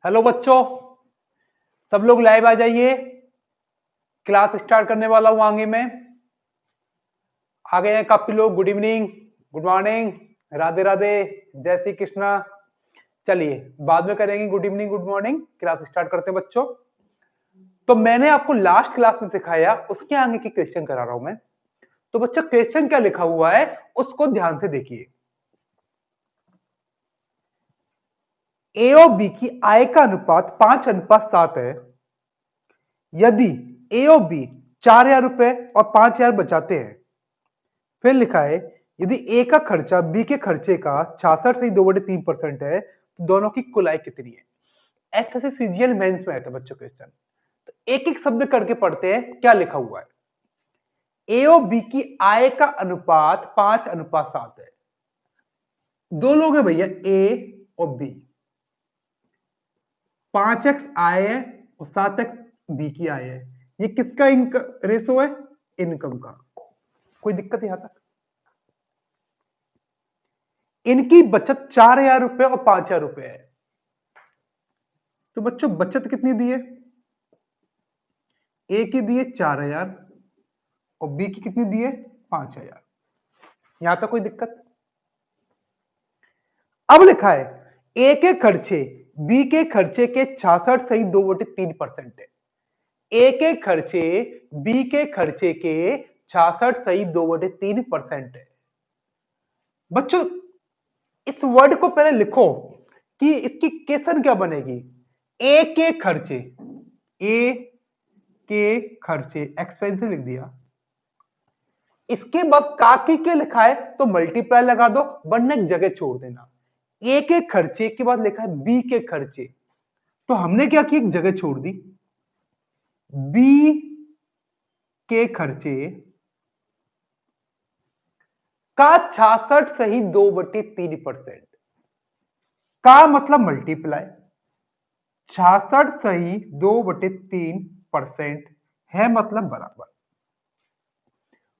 Hello बच्चों, सब लोग लाइव आ जाइए। क्लास स्टार्ट करने वाला हूं आगे में। आ गए हैं काफी लोग। Good evening, good morning, Radhe Radhe, जय श्री कृष्णा। चलिए बाद में करेंगे good evening good morning. Class start करते हैं बच्चों। तो मैंने आपको लास्ट क्लास में सिखाया, उसके आगे की क्वेश्चन करा रहा हूं मैं। तो बच्चों क्वेश्चन क्या लिखा हुआ है उसको ध्यान से देखिए। ए और बी की आय का अनुपात 5:7 है। यदि ए और बी 4,000 रुपए और 5,000 बचाते हैं। फिर लिखा है यदि ए का खर्चा बी के खर्चे का 66.2/3% है तो दोनों की कुल आय कितनी है। ऐसे से सीजीएल मेंस में आया था बच्चों क्वेश्चन। तो एक एक शब्द करके पढ़ते हैं क्या लिखा हुआ है। ए और बी की आय का अनुपात 5:7 है। दो लोग हैं भैया, ए और बी। 5x आय है और 7x बी की आय है। ये किसका रेशो है? इनकम का। कोई दिक्कत यहां तक? इनकी बचत 4,000 रुपए और 5,000 रुपए है। तो बच्चों बचत कितनी दी है? ए की दी है 4,000 और बी की कितनी दी है? 5,000। यहां तक कोई दिक्कत? अब लिखा है ए के खर्चे बी के खर्चे के 66.2/3% है। ए के खर्चे बी के खर्चे के 66.2/3% है। बच्चों इस वर्ड को पहले लिखो कि इसकी केसन क्या बनेगी। ए के खर्चे, ए के खर्चे एक्सपेंसिव लिख दिया। इसके बाद काकी के लिखा है तो मल्टीप्लाई लगा दो, वरना एक जगह छोड़ देना। ए के खर्चे के बाद लिखा है बी के खर्चे, तो हमने क्या किया, एक जगह छोड़ दी। बी के खर्चे का 66.2/3% का मतलब मल्टीप्लाई 66.2/3% है मतलब बराबर।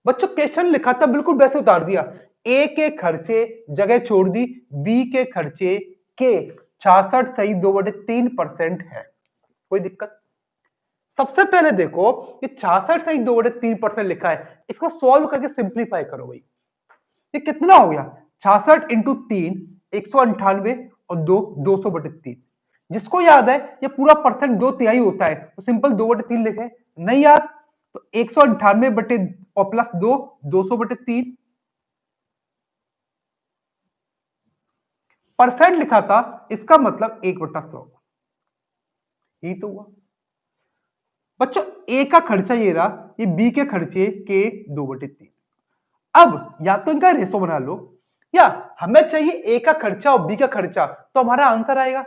बच्चों क्वेश्चन लिखा था बिल्कुल वैसे उतार दिया। ए के खर्चे जगह छोड़ दी, बी के खर्चे के 66.2/3% है। कोई दिक्कत? सबसे पहले देखो ये 66.2/3% लिखा है, इसको सॉल्व करके सिंप्लीफाई करो भाई। ये कितना हो गया? 66 × 3 198 और 200/3। जिसको याद है ये पूरा परसेंट 2/3 होता है तो सिंपल 2/3 लिखे। नहीं याद तो 198 बटे और प्लस 200/3। परसेंट लिखा था, इसका मतलब 1/100। यही तो हुआ बच्चों। ए का खर्चा ये रहा, ये बी के खर्चे के 2/3। अब या तो इनका रेशो बना लो, या हमें चाहिए ए का खर्चा और बी का खर्चा, तो हमारा आंसर आएगा।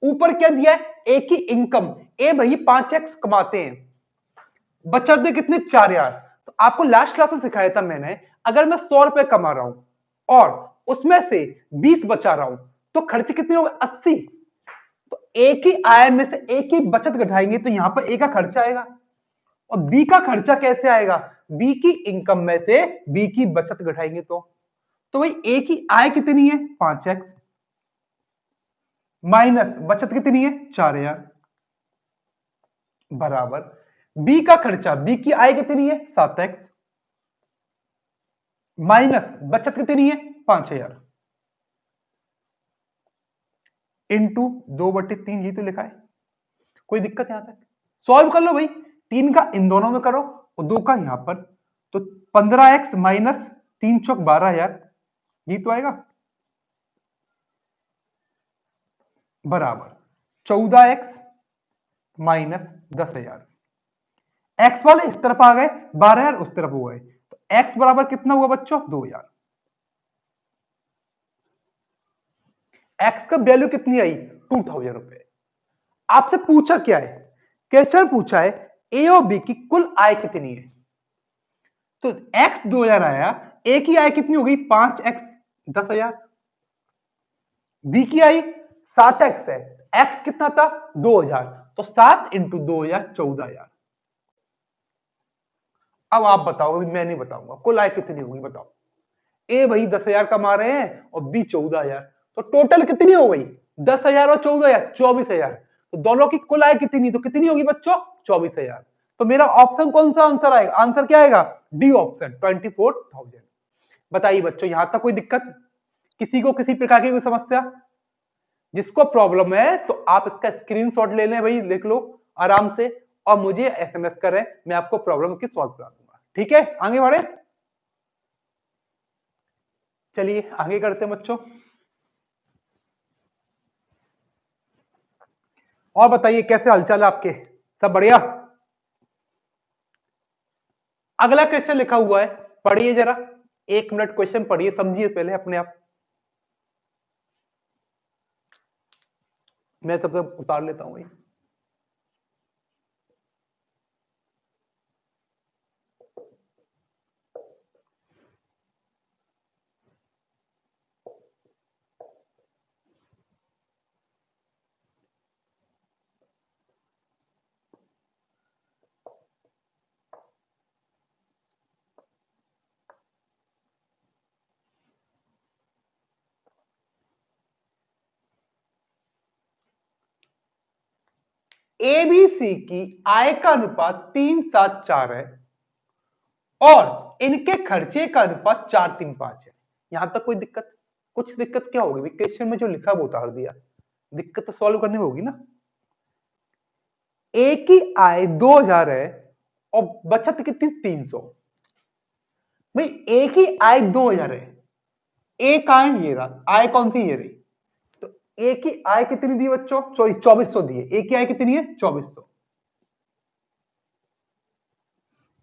ऊपर क्या दिया है? ए की इनकम। ए भाई 5x कमाते हैं, बचत दे कितने? 4,000। तो आपको लास्ट क्लास में सिखाया था मैंने, अगर मैं 100 रुपए कमा रहा हूं और उसमें से 20 बचा रहा हूं तो खर्चे कितने हो गए? 80। तो ए की आय में से ए की बचत घटाएंगे तो यहां पर ए का खर्चा आएगा। और बी का खर्चा कैसे आएगा? बी की इनकम में से बी की बचत घटाएंगे तो भाई ए की आय कितनी है? 5x माइनस बचत कितनी है? 4,000 बराबर बी का खर्चा, बी की आय कितनी है? 7x माइनस बचत कितनी है? 5,000 इंटू 2/3। ये तो लिखा है। कोई दिक्कत यहां तक? सॉल्व कर लो भाई। 3 का इन दोनों में करो और 2 का यहां पर। तो 15x माइनस 3 चौक 12,000, ये तो आएगा बराबर 14x माइनस 10,000। एक्स वाले इस तरफ आ गए, 12,000 उस तरफ हो गए, तो एक्स बराबर कितना हुआ बच्चों? 2,000। एक्स का वैल्यू कितनी आई? 2,000 रुपए। आपसे पूछा क्या है? क्वेश्चन पूछा है ए और बी की कुल आय कितनी है। तो एक्स 2,000 आया, ए की आय कितनी हो गई? 5x 10,000। बी की आई 7x है, एक्स कितना था? 2,000। तो 7 × 2,000 14,000। अब आप बताओ, मैं नहीं बताऊंगा। कुल आय कितनी होगी बताओ। ए भाई 10,000 कमा रहे हैं और बी 14,000, तो टोटल कितनी हो गई? 10,000 और 14,000, 24,000। तो दोनों की कुल आय कितनी, तो कितनी होगी बच्चों, 24,000। तो मेरा ऑप्शन कौन सा आंसर आएगा, आंसर क्या आएगा, डी ऑप्शन 24,000। बताइए बच्चों, यहां तक कोई दिक्कत, किसी को किसी प्रकार की कोई समस्या? जिसको प्रॉब्लम है तो आप इसका स्क्रीनशॉट ले लें भाई, लिख लो आराम से और मुझे एसएमएस करें, मैं आपको प्रॉब्लम की सॉल्व करा दूंगा। ठीक है, आगे बढ़े, चलिए आगे करते हैं बच्चों। और बताइए कैसे हालचाल है आपके, सब बढ़िया? अगला क्वेश्चन लिखा हुआ है, पढ़िए जरा, 1 मिनट क्वेश्चन पढ़िए, समझिए पहले अपने आप। मैं तब तक उतार लेता हूं भाई। एबीसी की आय का अनुपात 3-7-4 है और इनके खर्चे का अनुपात 4-3-5 है। यहां तक कोई दिक्कत? कुछ दिक्कत क्या होगी, क्वेश्चन में जो लिखा वो उतार दिया, दिक्कत तो सॉल्व करनी होगी ना। ए की आय 2,000 है और बचत कितनी, 300। भाई ए की आय 2,000 है, ए का आय ये रहा, आय कौन सी, ये रही। तो ए की आय कितनी दी बच्चों, सॉरी 2400 दी है, ए की आय कितनी है, 2400,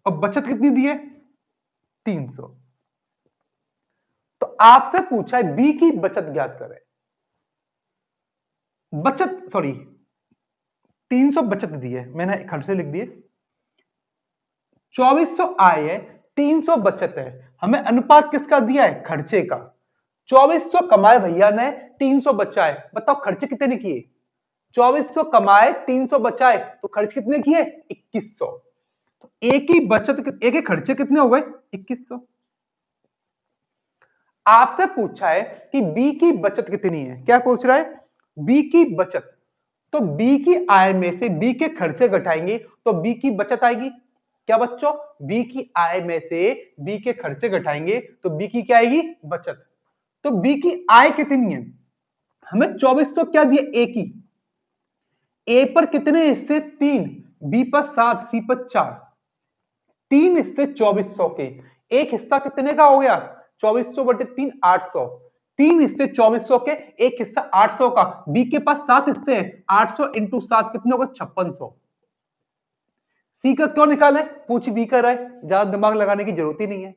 और बचत कितनी दी है, 300। तो आपसे पूछा है बी की बचत ज्ञात करें। बचत सॉरी 300 बचत दी है, मैंने खर्चे लिख दिए, 2400 आय है, 300 बचत है, हमें अनुपात किसका दिया है, खर्चे का। 2400 कमाए भैया ने, 300 बचाए, बताओ खर्चे कितने किए, 2400 कमाए 300 बचाए, तो खर्च कितने किए, 2100। तो ए की बचत, ए के खर्चे कितने हो गए, 2100। आपसे पूछा है कि बी की बचत कितनी है, क्या पूछ रहा है, बी की बचत। तो बी की आय में से बी के खर्चे घटाएंगे तो बी की बचत आएगी। क्या बच्चों, बी की आय में से बी के खर्चे घटाएंगे तो बी की क्या आएगी, बचत। तो बी की आय कितनी है, हमें 2400 क्या दिए, ए की, ए पर कितने हिस्से, 3, बी पर 7, सी पर 4, 3 हिस्से 2400 के, एक हिस्सा कितने का हो गया, 2400/3, 800, 3 हिस्से 2400 के, एक हिस्सा 800 का, बी के पास 7 हिस्से हैं, 800 इंटू 7 कितने हो गए, 5600। सी का क्यों निकाले, पूछ बी कर रहा है, ज्यादा दिमाग लगाने की जरूरत ही नहीं है।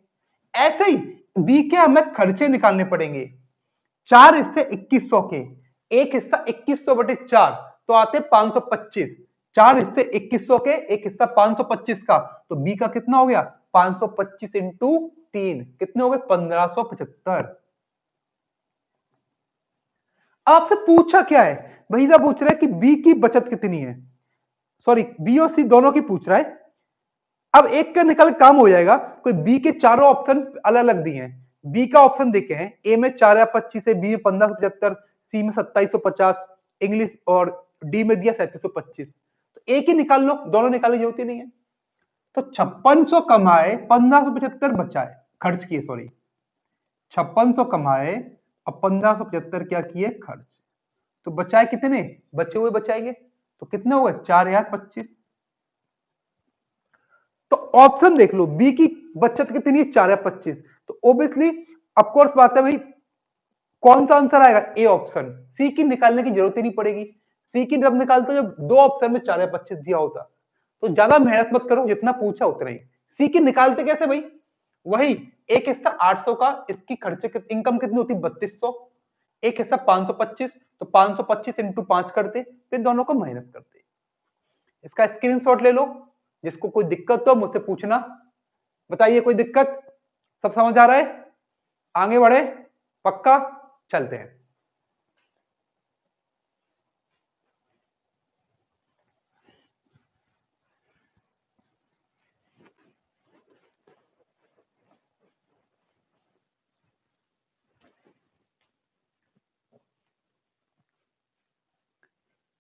ऐसे ही बी के हमें खर्चे निकालने पड़ेंगे, 4 हिस्से 2100 के, एक हिस्सा 2100/4, तो आते 525, 4 हिस्से 2100 के, एक हिस्सा 525 का, तो बी का कितना हो गया, 525 इंटू 3 कितने हो गए, 1575। आपसे पूछा क्या है, भैया पूछ रहा है कि बी की बचत कितनी है, सॉरी बी और सी दोनों की पूछ रहा है। अब एक का निकल काम हो जाएगा, कोई बी के चारों ऑप्शन अलग अलग दिए हैं, बी का ऑप्शन देखे हैं, ए में 4,25 है, बी में 1575, सी में 2750, इंग्लिश, और डी में दिया 3725। तो एक ही निकाल लो, दोनों निकालने की जरूरत ही नहीं है। तो 5600 कमाए, 1575 बचाए, खर्च किए, सॉरी 5600 कमाए और 1575 क्या किए, खर्च। तो बचाए कितने, बचे हुए बचाएंगे, तो कितने हो गए, 4,025। तो ऑप्शन देख लो, बी की बचत कितनी है, 4,025। तो ओबियसली ऑफकोर्स बात है भाई, कौन सा आंसर आएगा, ए ऑप्शन। सी की निकालने की जरूरत ही नहीं पड़ेगी, सी की जब निकालते जब दो ऑप्शन में 4,025 दिया होता, तो ज्यादा मेहनत मत करो, जितना पूछा उतना ही। सी की निकालते कैसे भाई, वही एक हिस्सा 800 का, इसकी खर्चे इनकम कितनी होती, 3200, एक हिस्सा 525, तो 525 इंटू 5 करते, फिर दोनों को माइनस करते। इसका स्क्रीनशॉट ले लो, जिसको कोई दिक्कत हो मुझसे पूछना। बताइए कोई दिक्कत, सब समझ आ रहा है, आगे बढ़े, पक्का, चलते हैं।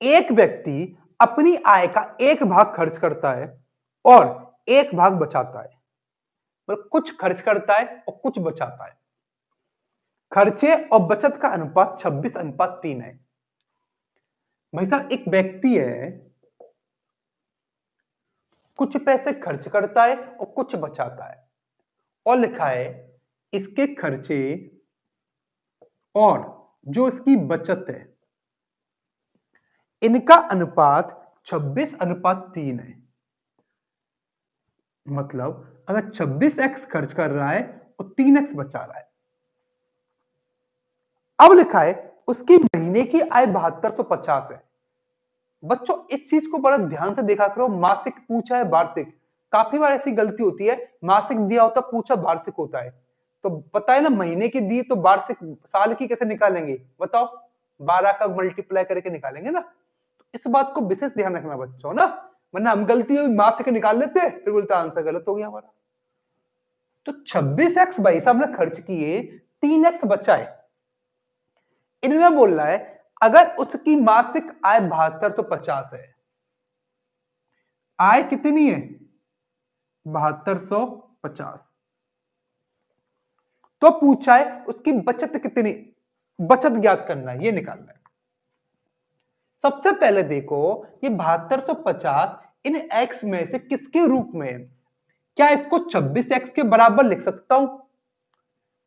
एक व्यक्ति अपनी आय का एक भाग खर्च करता है और एक भाग बचाता है, मतलब कुछ खर्च करता है और कुछ बचाता है। खर्चे और बचत का अनुपात 26:3 है। भाई साहब, एक व्यक्ति है, कुछ पैसे खर्च करता है और कुछ बचाता है, और लिखा है इसके खर्चे और जो इसकी बचत है इनका अनुपात 26:3 है। मतलब अगर 26x खर्च कर रहा है और 3x बचा रहा है। अब लिखा है उसकी महीने की आय 7250 है। बच्चों इस चीज को बड़ा ध्यान से देखा करो, मासिक पूछा है वार्षिक, काफी बार ऐसी गलती होती है, मासिक दिया होता पूछा वार्षिक होता है। तो पता है ना, महीने की दी तो वार्षिक साल की कैसे निकालेंगे बताओ, 12 का मल्टीप्लाई करके निकालेंगे ना। तो इस बात को विशेष ध्यान रखना बच्चों ना, वरना हम गलती हुई मासिक निकाल लेते हैं फिर बोलते आंसर गलत हो गया हमारा। तो 26x भाई साहब ने खर्च किए, 3x बचा है। इनमें बोल रहा है अगर उसकी मासिक आय 7250 है, आय कितनी है 7250, तो पूछा है उसकी बचत कितनी, बचत ज्ञात करना है, ये निकालना है। सबसे पहले देखो ये 7250 इन एक्स में से किसके रूप में है? क्या इसको 26x के बराबर लिख सकता हूं?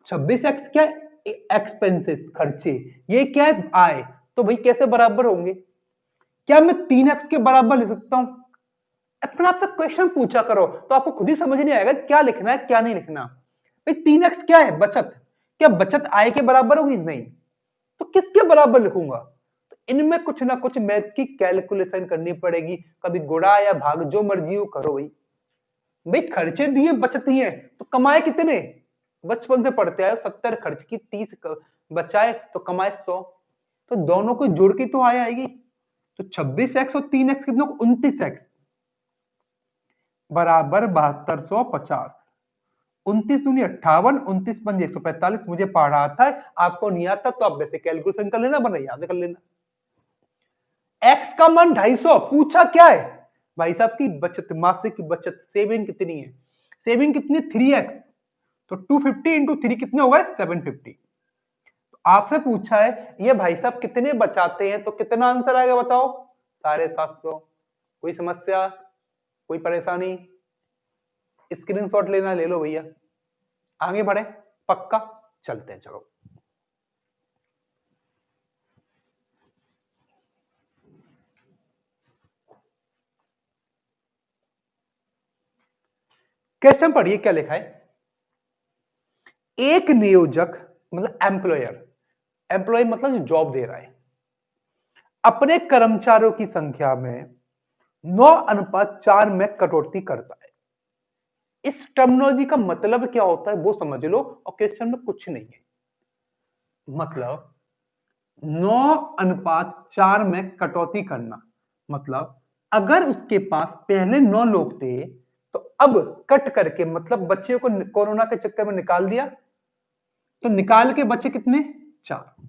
26x क्या है? एक्सपेंसेस खर्चे, ये क्या है आय, तो भाई कैसे बराबर होंगे? क्या मैं 3x के बराबर लिख सकता हूं? अपने आपसे क्वेश्चन पूछा करो तो आपको खुद ही समझ नहीं आएगा क्या लिखना है क्या नहीं लिखना। भाई 3x क्या है? बचत। क्या बचत आय के बराबर होगी? नहीं। तो किसके बराबर लिखूंगा? तो इनमें कुछ ना कुछ मैथ की कैलकुलेशन करनी पड़ेगी, कभी गुणा या भाग जो मर्जी हो करो। भाई भाई खर्चे दिए बचत दिए तो कमाए कितने? बचपन से पढ़ते आए 70 खर्च की 30 बचाए तो कमाए 100, तो दोनों को जोड़ के तो आय आएगी। तो 26x और 3x कितना? 29x बराबर 7250। 29×58, 29×5 145। मुझे पढ़ा आता है, आपको नहीं आता तो आप वैसे कैलकुलेशन कर लेना, बना याद कर लेना। एक्स का मान 250 पूछा क्या है? भाई साहब की बचत, मासिक बचत, सेविंग कितनी है? सेविंग कितनी? 3x, तो 250 इंटू 3 कितने हो गए? 750। तो आपसे पूछा है ये भाई साहब कितने बचाते हैं, तो कितना आंसर आएगा बताओ? 750। कोई समस्या, कोई परेशानी? स्क्रीनशॉट लेना ले लो भैया, आगे बढ़े पक्का, चलते हैं चलो। क्वेश्चन पढ़िए क्या लिखा है। एक नियोजक मतलब एम्प्लॉयर, एम्प्लॉय मतलब जो जॉब दे रहा है, अपने कर्मचारियों की संख्या में 9:4 में कटौती करता है। इस टर्मिनोलॉजी का मतलब क्या होता है वो समझ लो, और क्वेश्चन में कुछ नहीं है। मतलब 9:4 में कटौती करना, मतलब अगर उसके पास पहले 9 लोग थे तो अब कट करके, मतलब बच्चे को कोरोना के चक्कर में निकाल दिया, तो निकाल के बच्चे कितने? 4।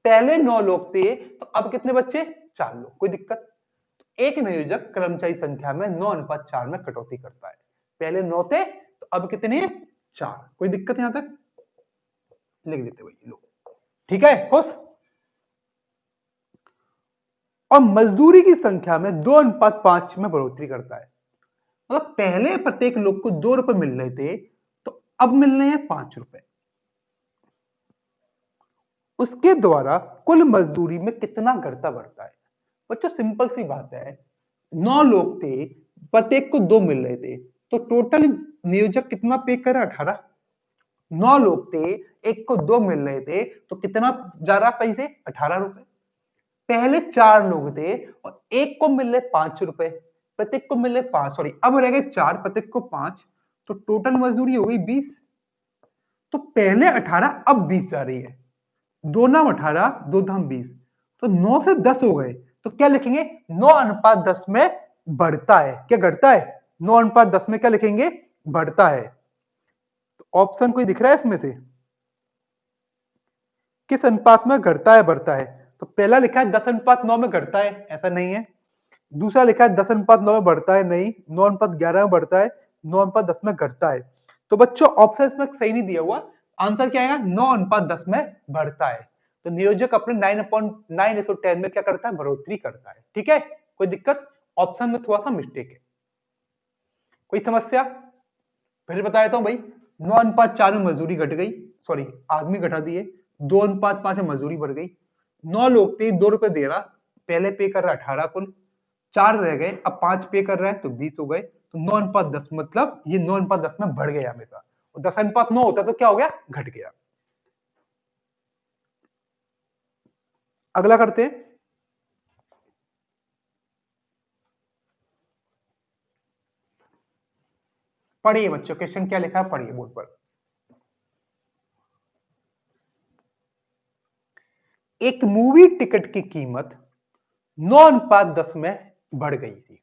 पहले 9 लोग थे तो अब कितने बच्चे? 4 लोग। कोई दिक्कत? एक नियोजक कर्मचारी संख्या में 9:4 में कटौती करता है। पहले 9 थे तो अब कितने? 4। कोई दिक्कत यहां तक? लिख देते भाई लोग, ठीक है खुश। और मजदूरी की संख्या में 2:5 में बढ़ोतरी करता है। मतलब पहले प्रत्येक लोग को 2 रुपए मिल रहे थे तो अब मिल रहे हैं 5 रुपए। उसके द्वारा कुल मजदूरी में कितना घटता बढ़ता है? बच्चों सिंपल सी बात है, 9 लोग थे, प्रत्येक को 2 मिल रहे थे, तो टोटल नियोजक कितना पे करे? 18। 9 लोग थे, एक को 2 मिल रहे थे, तो कितना जा रहा पैसे? 18 रुपए। पहले 4 लोग थे और एक को मिल रहे 5 रुपए, प्रत्येक को मिल रहे 5, सॉरी अब रह गए 4, प्रत्येक को 5, तो टोटल मजदूरी हो गई 20। तो पहले 18 अब 20 जा रही है, 2 नाम 18, 2 धाम 20, तो 9 से 10 हो गए। तो क्या लिखेंगे? 9:10 में बढ़ता है। क्या घटता है? 9:10 में क्या लिखेंगे? बढ़ता है। तो ऑप्शन कोई दिख रहा है इसमें से? किस अनुपात में घटता है बढ़ता है? तो पहला लिखा है 10:9 में घटता है, ऐसा नहीं है। दूसरा लिखा है 10:9 में बढ़ता है, नहीं। 9:11 में बढ़ता है, 9:10 में घटता है। तो बच्चों ऑप्शन इसमें सही नहीं दिया हुआ, आंसर क्या आएगा 9:10 में बढ़ता है। तो नियोजक अपने 9:9 में क्या करता है, बढ़ोतरी करता है। ठीक है, कोई दिक्कत? ऑप्शन में थोड़ा सा मिस्टेक है, कोई समस्या? फिर बता देता हूं भाई, 9:4 में मजदूरी घट गई, सॉरी आदमी घटा दिए। 2:5 में मजदूरी बढ़ गई। 9 लोग थे, 2 रुपए दे रहा, पहले पे कर रहा 18 कुल, 4 रह गए, अब 5 पे कर रहा है तो 20 हो गए। तो 9:10 मतलब ये 9:10 में बढ़ गया हमेशा, और 10:9 होता तो क्या हो गया, घट गया। अगला करते हैं। पढ़िए बच्चों, क्वेश्चन क्या लिखा है, पढ़िए बोर्ड पर। एक मूवी टिकट की कीमत 9:10 में बढ़ गई थी।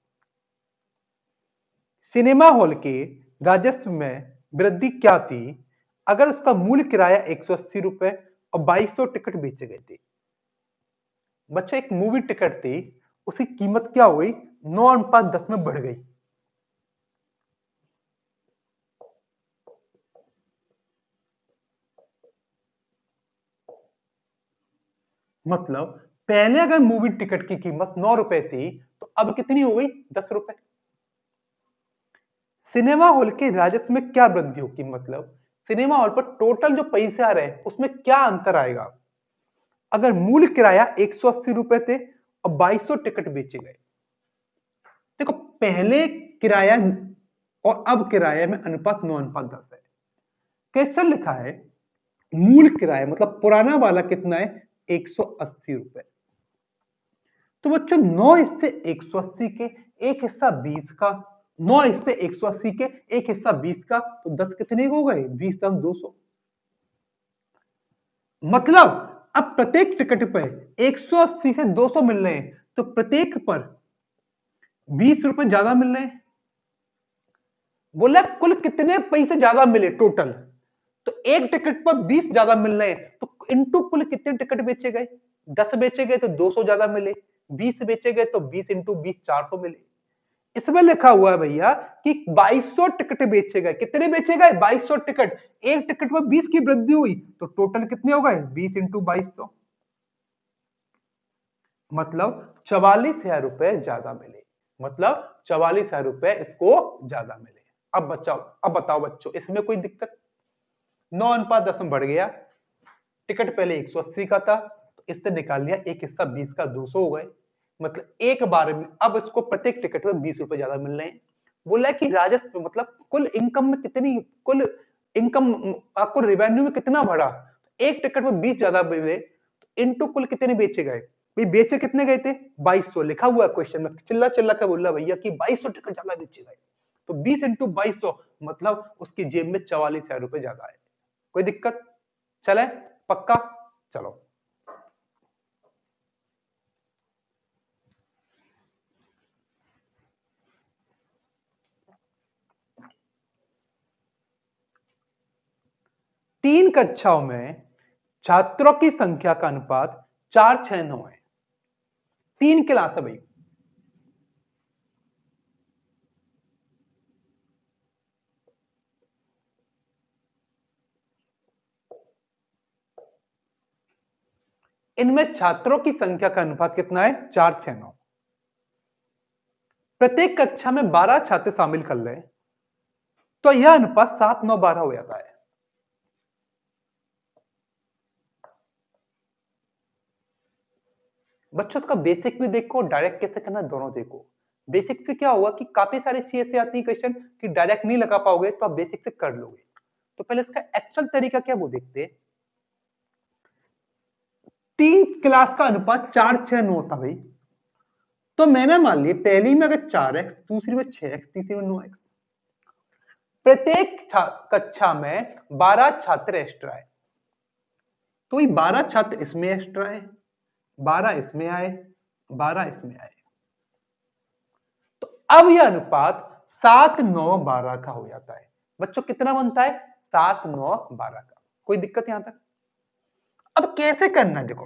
सिनेमा हॉल के राजस्व में वृद्धि क्या थी अगर उसका मूल किराया 180 रुपए और 2200 टिकट बेचे गए थे? बच्चों एक मूवी टिकट थी, उसकी कीमत क्या हुई, 9:10 में बढ़ गई। मतलब पहले अगर मूवी टिकट की कीमत 9 रुपए थी तो अब कितनी हो गई, 10 रुपए। सिनेमा हॉल के राजस्व में क्या वृद्धि होगी, मतलब सिनेमा हॉल पर टोटल जो पैसे आ रहे हैं उसमें क्या अंतर आएगा अगर मूल किराया 180 रुपए थे और 2200 टिकट बेचे गए। देखो पहले किराया और अब किराए में अनुपात 9:10 है। क्वेश्चन लिखा है मूल किराया मतलब पुराना वाला कितना है, 180 रुपए। तो बच्चों 9 हिस्से 180 के, एक हिस्सा 20 का। 9 हिस्से 180 के, एक हिस्सा 20 का, तो 10 कितने हो गए, 20 दाम 200। मतलब अब प्रत्येक टिकट पर 180 से 200 मिल रहे हैं, तो प्रत्येक पर 20 रुपए ज्यादा मिल रहे हैं। बोला कुल कितने पैसे ज्यादा मिले टोटल, तो एक टिकट पर 20 ज्यादा मिल रहे हैं, तो इनटू कुल कितने टिकट बेचे गए, 10 बेचे गए तो 200 ज्यादा मिले, 20 बेचे गए तो 20 इंटू 20 400 मिले। इसमें लिखा हुआ है भैया कि 2200 टिकट बेचे गए, कितने बेचे गए, 2200 टिकट। एक टिकट पर 20 की वृद्धि हुई तो टोटल कितने हो गए, 20 इंटू 2200, मतलब 44,000 रुपए ज्यादा मिले। मतलब 44,000 रुपए इसको ज्यादा मिले। अब बचाओ, अब बताओ बच्चों इसमें कोई दिक्कत? 9:10 में बढ़ गया, टिकट पहले 180 का था तो इससे निकाल लिया, एक हिस्सा 20 का 200 हो गए। मतलब एक बार में अब इसको प्रत्येक टिकट में 20 रुपए ज्यादा मिल रहे हैं। बोला कि राजस्व मतलब कुल इनकम में कितनी, कुल इनकम आपको रेवेन्यू में कितना बढ़ा, एक टिकट में 20 ज्यादा मिले, इनटू कुल कितने बेचे गए। भाई बेचे कितने गए थे, 2200 लिखा हुआ है क्वेश्चन में, चिल्ला चिल्ला कर बोल रहा भैया कि 2200 टिकट ज्यादा बेचे गए। तो 20 इंटू 2200 मतलब उसकी जेब में 44,000 रुपए ज्यादा है। कोई दिक्कत? चले पक्का? चलो। तीन कक्षाओं में छात्रों की संख्या का अनुपात 4:6:9 है। तीन क्लास है भाई। इनमें छात्रों की संख्या का अनुपात कितना है, 4:6:9। प्रत्येक कक्षा में 12 छात्र शामिल कर ले तो यह अनुपात 7:9:12 हो जाता है। बच्चों इसका बेसिक भी देखो, डायरेक्ट कैसे करना दोनों देखो। बेसिक से क्या होगा कि काफी सारी चीजें ऐसी आती है क्वेश्चन कि डायरेक्ट नहीं लगा पाओगे तो आप बेसिक से कर लोगे। तो पहले इसका एक्चुअल तरीका क्या वो देखते हैं। तीन क्लास का अनुपात 4:6:9 था भाई। तो मैंने मान लिया पहली में अगर 4x, दूसरी में 6x, तीसरी में 9x, प्रत्येक कक्षा में 12 छात्र एक्स्ट्रा है। तो ये 12 छात्र इसमें एक्स्ट्रा है, 12 इसमें आए, 12 इसमें आए, तो अब यह अनुपात 7:9:12 का हो जाता है। बच्चों कितना बनता है, 7:9:12 का। कोई दिक्कत यहां तक? अब कैसे करना है देखो,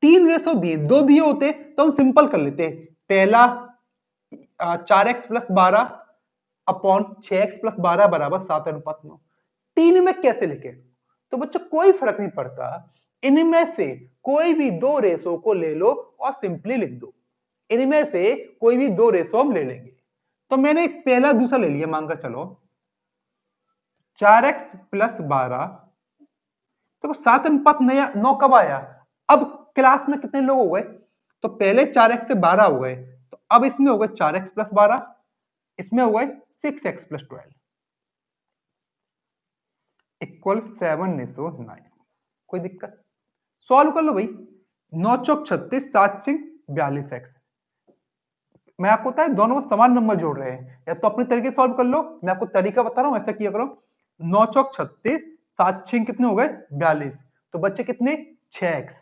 3 रेशो दिए, 2 दिए होते तो हम सिंपल कर लेते। पहला 4x plus 12 upon 6x plus 12 बराबर 7:9। 3 में कैसे लिखे? तो बच्चों कोई फर्क नहीं पड़ता, इनमें से कोई भी 2 रेशो को ले लो और सिंपली लिख दो। इनमें से कोई भी 2 रेशो हम ले लेंगे। तो मैंने एक पहला दूसरा ले लिया, मानकर चलो 4x प्लस 12। तो 7:9 कब आया? अब क्लास में कितने लोग हो गए? तो पहले 4x से 12 हो गए, तो अब इसमें हो गए 4x प्लस 12, इसमें हो गए 6x प्लस 12 इक्वल 7:9। कोई दिक्कत? सॉल्व कर लो भाई। 9 चौक 36, 7 सिंह 42x। मैं आपको पता है दोनों में समान नंबर जोड़ रहे हैं, या तो अपने तरीके से सॉल्व कर लो, मैं आपको तरीका बता रहा हूं, ऐसा किया करो। 9 चौक 36, 7 6 कितने हो गए? 42। तो बच्चे कितने? 6x।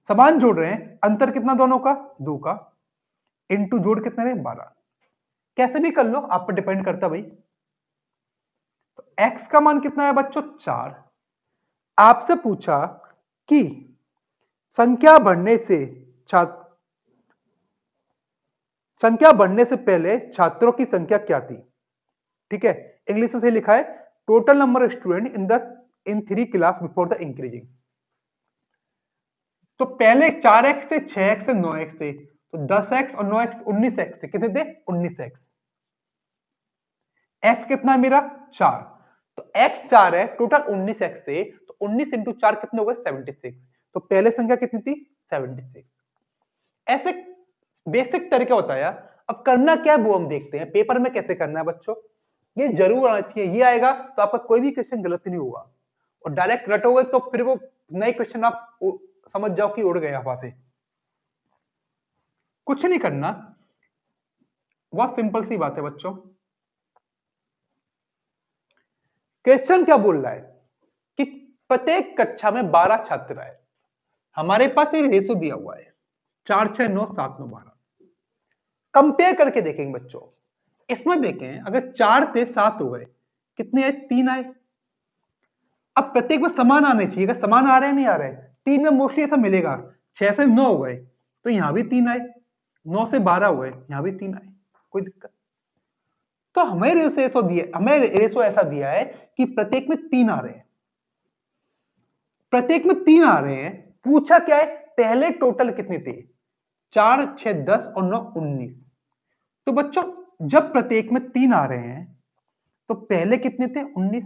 समान जोड़ रहे हैं, अंतर कितना दोनों का? 2 का। इनटू जोड़ कितने रहे? 12। कैसे भी कर लो, आप पर डिपेंड करता भाई। तो x का मान कितना है बच्चों? 4। आपसे पूछा कि संख्या बढ़ने से पहले छात्रों की संख्या क्या थी? ठीक है, इंग्लिश में सही लिखा है, total number of student in 3 class before the increasing. तो पहले 4x थे, 6x थे, 9x थे, तो 10x और 9x 19x थे। कितने थे? 19x। x कितना है मेरा? 4। तो x 4 है, टोटल 19x थे, तो 19 इंटू 4 कितने हो गए? 76। तो पहले संख्या कितनी थी? 76। ऐसे बेसिक तरीका होता है यार। अब करना क्या है वो हम देखते हैं, पेपर में कैसे करना है बच्चों, ये जरूर आना चाहिए। ये आएगा तो आपका कोई भी क्वेश्चन गलत नहीं होगा, और डायरेक्ट रटोगे तो फिर वो नए क्वेश्चन आप समझ जाओ कि उड़ गए हवा से। कुछ नहीं करना, बहुत सिंपल सी बात है बच्चों। क्वेश्चन क्या बोल रहा है कि प्रत्येक कक्षा में 12 छात्र आए, हमारे पास ये रेशो दिया हुआ है 4 6 9 7 9 12। कंपेयर करके देखेंगे बच्चों, इसमें देखें अगर 4 थे 7 हो गए, कितने आए? 3 आए। अब प्रत्येक में समान आने चाहिए, अगर समान आ रहे हैं नहीं आ रहे, 3 में मोस्टली ऐसा मिलेगा। 6 से 9 हो गए तो यहां भी 3 आए, 9 से 12 हो गए यहां भी 3 आए। कोई दिक्कत? तो हमें रेशो ऐसा दिया है कि प्रत्येक में 3 आ रहे हैं, प्रत्येक में 3 आ रहे हैं। पूछा क्या है? पहले टोटल कितने थे? 4 6 10 और 9 19। तो बच्चों जब प्रत्येक में 3 आ रहे हैं तो पहले कितने थे? 19।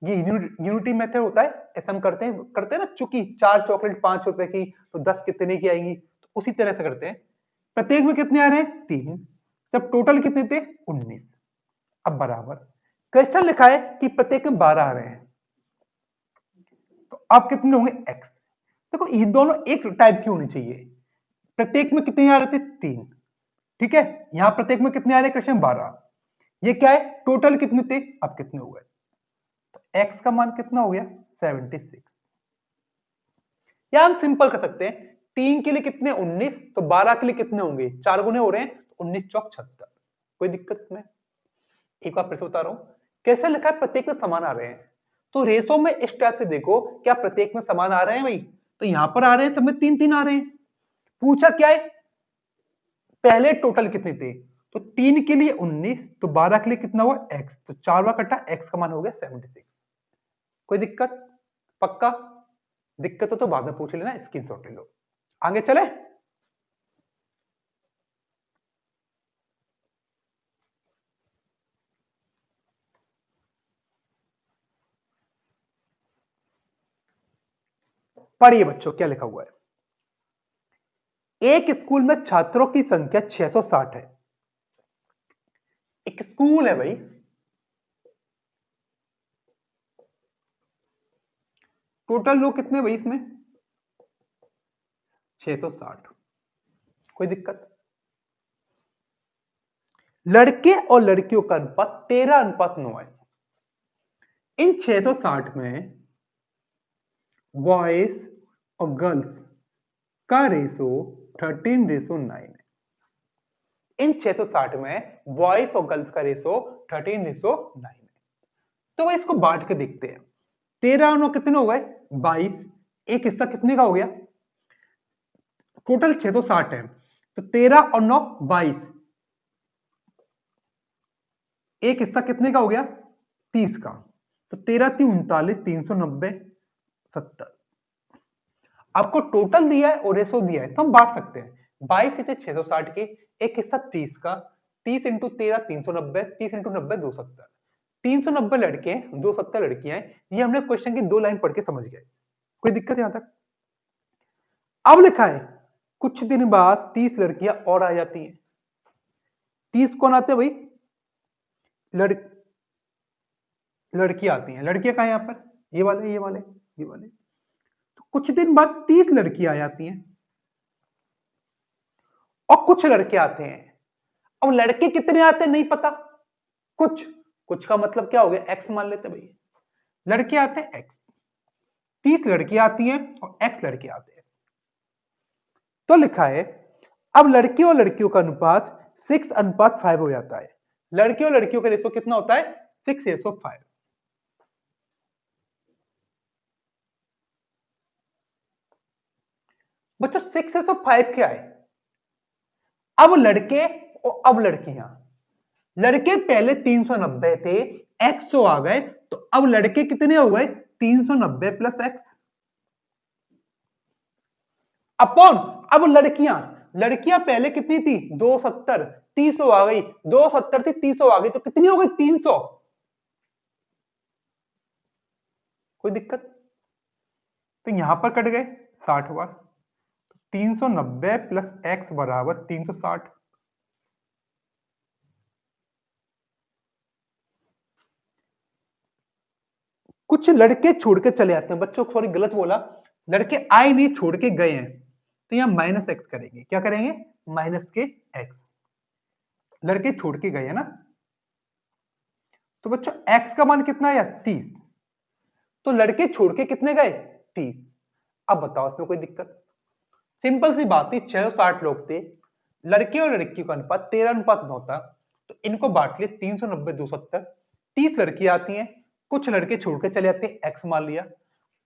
ये यूनिटी मेथड होता है, ऐसा हम करते हैं ना, चूंकि 4 चॉकलेट 5 रुपए की तो 10 कितने की आएंगी, तो उसी तरह से करते हैं। प्रत्येक में कितने आ रहे हैं? 3। जब टोटल कितने थे? 19। अब बराबर क्वेश्चन लिखा है कि प्रत्येक में 12 आ रहे हैं, तो अब कितने होंगे? x। देखो ये दोनों एक टाइप की होनी चाहिए। प्रत्येक में कितने आ रहे थे? 3। ठीक है, यहां प्रत्येक में कितने आ रहे हैं? क्वेश्चन 12। ये क्या है? टोटल कितने थे? अब कितने हो गए? तो x का मान कितना हो गया? 76। या हम सिंपल कर सकते हैं, 3 के लिए कितने? 19। तो 12 के लिए कितने होंगे? 4 गुने हो रहे हैं, तो 19 चौक 76। कोई दिक्कत इसमें? एक बार फिर से बता रहा हूं, कैसे लिखा है? प्रत्येक में समान आ रहे हैं, तो रेशो में इस टाइप से देखो, क्या प्रत्येक में समान आ रहे हैं भाई? तो यहां पर आ रहे हैं, सब में 3 3 आ रहे हैं। पूछा क्या है? पहले टोटल कितने थे? तो 3 के लिए 19, तो 12 के लिए कितना हुआ? x। तो 4 बार कटा, x का मान हो गया 76। कोई दिक्कत? पक्का? दिक्कत हो तो बाद में पूछ लेना, स्क्रीनशॉट ले लो। आगे चले? पढ़िए बच्चों क्या लिखा हुआ है। एक स्कूल में छात्रों की संख्या 660 है। एक स्कूल है भाई, टोटल लोग कितने भाई इसमें? 660। कोई दिक्कत? लड़के और लड़कियों का अनुपात 13:9 है। इन 660 में बॉयज और गर्ल्स का रेशो 13:9 है। इन 660 में बॉयज और गर्ल्स का रेशो 13:9 है। तो भाई इसको बांट के देखते हैं। 13 और 9 कितने हो गए? 22। एक हिस्सा कितने का हो गया? टोटल 660 है, तो 13 और 9 22। एक हिस्सा कितने का हो गया? 30 का। तो 13 3 39, 390 70। आपको टोटल दिया है और रेशो दिया है, तो हम बांट सकते हैं 22 इसे 660 के, एक हिस्सा 30 का, 30 इंटू 13 390, 30 इंटू 90 270। 390 लड़के 270 लड़कियां हैं। ये हमने क्वेश्चन की 2 लाइन पढ़ के समझ गए। कोई दिक्कत यहां तक? अब लिखा है कुछ दिन बाद 30 लड़कियां और आ जाती हैं। 30 कौन आते हैं भाई? लड़ लड़कियां आती हैं। लड़कियां कहां है यहां पर? ये वाले ये वाले ये वाले। तो कुछ दिन बाद 30 लड़कियां आ जाती हैं और कुछ लड़के आते हैं। अब लड़के कितने आते हैं नहीं पता, कुछ। कुछ का मतलब क्या हो गया? एक्स मान लेते भाई। लड़के आते हैं एक्स, 30 लड़कियां आती हैं और एक्स लड़के आते हैं। तो लिखा है अब लड़कियों और लड़कियों का अनुपात 6:5 हो जाता है। लड़कियों और लड़कियों का रेशो कितना होता है? 6:5। बच्चों 6:5 क्या है? अब लड़के और अब लड़कियां। लड़के पहले 390 थे, एक्स 100 आ गए, तो अब लड़के कितने हो गए? 390 प्लस एक्स अपॉन। अब लड़कियां, लड़कियां पहले कितनी थी? 270, 30 आ गई, 270 थी 30 आ गई, तो कितनी हो गई? 300। कोई दिक्कत? तो यहां पर कट गए 60 बार। 390 प्लस एक्स बराबर 360। कुछ लड़के छोड़ के चले आते हैं। बच्चों सॉरी गलत बोला, लड़के आए नहीं छोड़ के गए हैं, तो यहां माइनस एक्स करेंगे। क्या करेंगे? माइनस के एक्स। लड़के छोड़ के गए हैं ना, तो बच्चों एक्स का मान कितना आया? 30। तो लड़के छोड़ के कितने गए? 30। अब बताओ इसमें कोई दिक्कत? सिंपल सी बात थी, 660 लोग थे, लड़के और लड़की का अनुपात 13:9 था, तो इनको बांट लिया 390 270। 30 लड़की आती हैं, कुछ लड़के छोड़ के चले जाते हैं, एक्स मान लिया।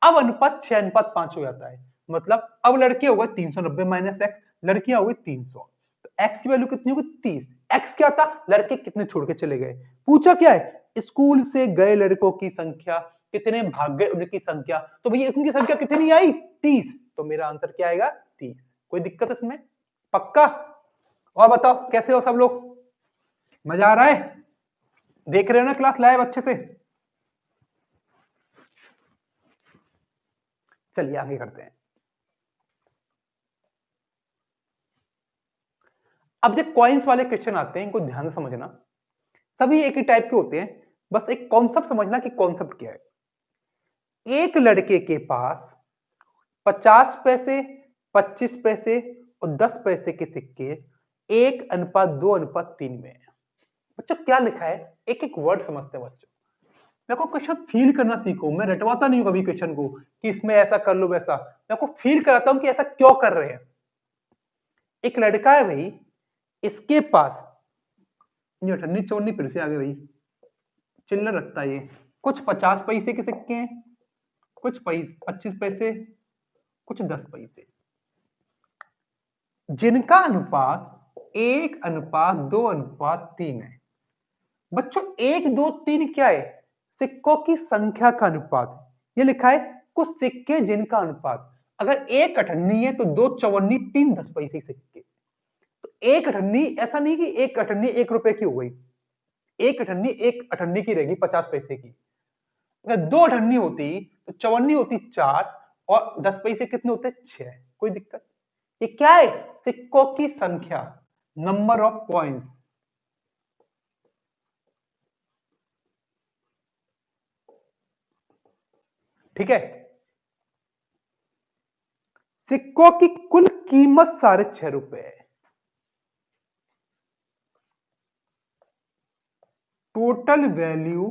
अब अनुपात 6:5 हो जाता है, मतलब अब लड़के हो गए 390 माइनस एक्स, लड़कियां हो गई 300। तो एक्स की वैल्यू कितनी होगी? 30। एक्स क्या था? लड़के कितने छोड़ के चले गए। पूछा क्या है? स्कूल से गए लड़कों की संख्या, कितने भाग गए उनकी संख्या। तो भैया उनकी संख्या कितनी आई? 30। तो मेरा आंसर क्या आएगा? 30। कोई दिक्कत इसमें? पक्का? और बताओ कैसे हो सब लोग? मजा आ रहा है? देख रहे हो ना क्लास लाइव अच्छे से? चलिए आगे करते हैं। अब जब कॉइन्स वाले क्वेश्चन आते हैं, इनको ध्यान से समझना। सभी एक ही टाइप के होते हैं, बस एक कॉन्सेप्ट समझना कि कॉन्सेप्ट क्या है। एक लड़के के पास 50 पैसे, 25 पैसे और 10 पैसे के सिक्के 1:2:3 में है। बच्चों क्या लिखा है? एक एक वर्ड समझते हैं बच्चों। मेरे को क्वेश्चन फील करना सीखो। मैं रटवाता नहीं हूं कभी क्वेश्चन को कि इसमें ऐसा कर लो वैसा। मैं आपको फील कराता हूं कि ऐसा क्यों कर रहे हैं। एक लड़का है भाई, इसके पास ये अठन्नी चौन्नी फिर से आ गए भाई, चिल्लर रखता है ये। कुछ 50 पैसे के सिक्के हैं, कुछ 25 पैसे, कुछ 10 पैसे, जिनका अनुपात 1:2:3 है। बच्चों 1 2 3 क्या है? सिक्कों की संख्या का अनुपात। ये लिखा है कुछ सिक्के जिनका अनुपात। अगर एक अठन्नी है तो 2 चवन्नी 3 10 पैसे सिक्के। तो एक अठन्नी ऐसा नहीं कि एक अठन्नी 1 रुपए की हो गई, एक अठन्नी की रहेगी 50 पैसे की। अगर 2 अठन्नी होती तो चवन्नी होती 4 और 10 पैसे कितने होते? 6। कोई दिक्कत? ये क्या है? सिक्कों की संख्या, नंबर ऑफ कॉइन्स। ठीक है? सिक्कों की कुल कीमत 6.5 रुपए है। टोटल वैल्यू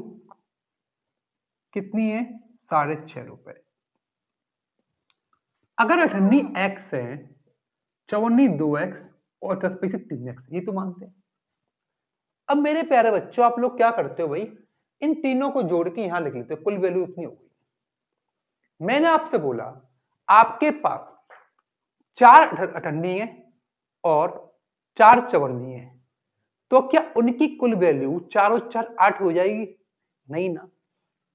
कितनी है? 6.5 रुपए। अगर अठन्नी एक्स है, चवन्नी 2x और 10 पैसे 3x, ये तो मानते हैं। अब मेरे प्यारे बच्चों आप लोग क्या करते हो भाई? इन तीनों को जोड़ के यहां लिख लेते हो, कुल वैल्यू इतनी हो गई। मैंने आपसे बोला आपके पास 4 अठन्नी है और 4 चवन्नी है, तो क्या उनकी कुल वैल्यू 4 और 4 8 हो जाएगी? नहीं ना।